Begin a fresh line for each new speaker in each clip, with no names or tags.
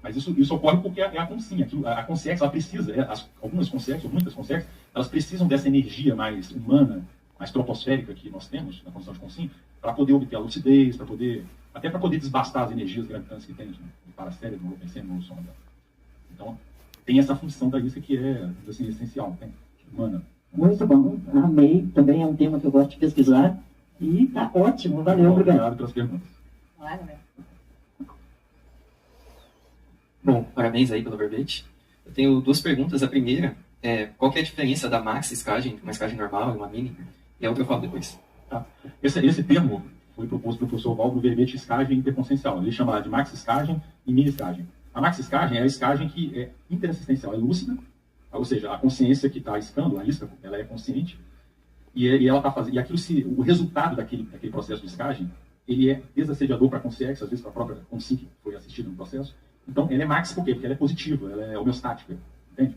Mas isso ocorre porque é a consciência. A consciência, ela precisa, algumas consciências, ou muitas consciências, elas precisam dessa energia mais humana, mais troposférica que nós temos na condição de consciência, para poder obter a lucidez, até para poder desbastar as energias gravitantes que tem, né, no paracérebro, no open no sonda. Então, tem essa função da isca que é, assim, essencial, tem, humana.
Muito bom, amei, também é um tema que eu gosto de pesquisar, e está ótimo, valeu,
obrigado pelas perguntas.
Claro, né?
Bom, parabéns aí pelo verbete. Eu tenho duas perguntas. A primeira é qual que é a diferença da maxi escagem, uma escagem normal e uma mini? E a outra eu falo depois.
Tá. Esse termo foi proposto pelo professor Val no verbete escagem interconsciencial. Ele chama de maxi escagem e mini escagem. A maxi escagem é a escagem que é interassistencial, é lúcida, ou seja, a consciência que está iscando, a isca, ela é consciente, e ela está fazendo. E aquilo, o resultado daquele processo de escagem, ele é desassediador para a consciência, às vezes para a própria consciência que foi assistida no processo. Então, ela é max por quê? Porque ela é positiva, ela é homeostática, entende?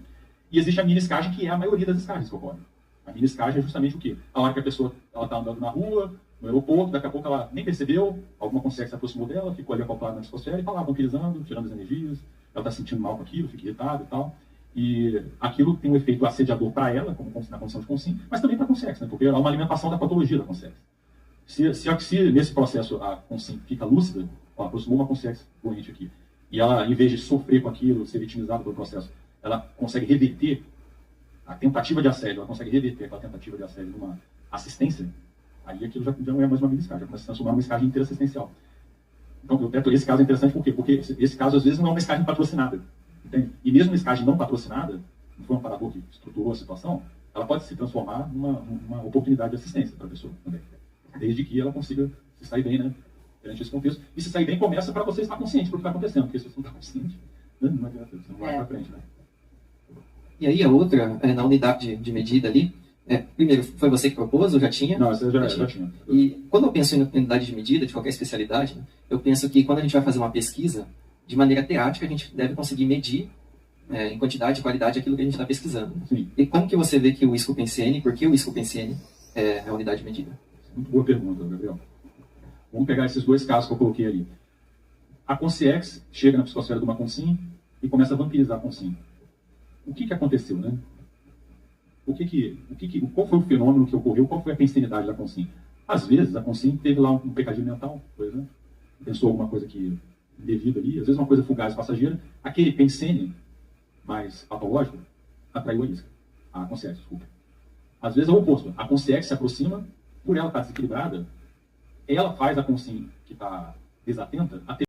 E existe a mini escagem, que é a maioria das escagens que ocorrem. A mini escagem é justamente o quê? A hora que a pessoa está andando na rua, no aeroporto, daqui a pouco ela nem percebeu, alguma consciência se aproximou dela, ficou ali acoplada na discosfera e está lá vampirizando, tirando as energias, ela está sentindo mal com aquilo, fica irritada e tal. E aquilo tem um efeito assediador para ela, como na condição de consciência, mas também para a consciência, né? Porque é uma alimentação da patologia da consciência. Se nesse processo a consciência fica lúcida, ela aproximou uma consciência doente aqui, e ela, em vez de sofrer com aquilo, ser vitimizada pelo processo, ela consegue reverter a tentativa de assédio, ela consegue reverter aquela tentativa de assédio numa assistência, aí aquilo já não é mais uma mini escagem, já começa a se transformar numa escagem interassistencial. Então, esse caso é interessante por quê? Porque esse caso, às vezes, não é uma escagem patrocinada. Entende? E mesmo uma escagem não patrocinada, não foi um amparador que estruturou a situação, ela pode se transformar numa oportunidade de assistência para a pessoa também. Desde que ela consiga se sair bem, né? Perante esse contexto. E se sair bem, começa para você estar consciente do que está acontecendo. Porque se você não está consciente, não adianta, você não vai para frente, né?
E aí a outra, na unidade de medida ali, primeiro, foi você que propôs ou já tinha?
Não, essa já tinha.
E quando eu penso em unidade de medida, de qualquer especialidade, eu penso que quando a gente vai fazer uma pesquisa, de maneira teática, a gente deve conseguir medir em quantidade e qualidade aquilo que a gente está pesquisando.
Sim.
E como que você vê que o ISCO-PNCN, por que o ISCO-PNCN é a unidade de medida?
Muito boa pergunta, Gabriel. Vamos pegar esses dois casos que eu coloquei ali. A consciência chega na psicosfera de uma consim e começa a vampirizar a consim. O que aconteceu, né? Qual foi o fenômeno que ocorreu? Qual foi a pensenidade da consim? Às vezes, a consim teve lá um pecadinho mental, por exemplo. Pensou alguma coisa que indevida ali, às vezes uma coisa fugaz, passageira. Aquele pensene mais patológico atraiu a isca. A consciência, desculpa. Às vezes é o oposto. A consciência se aproxima, por ela estar desequilibrada, ela faz a consciência que está desatenta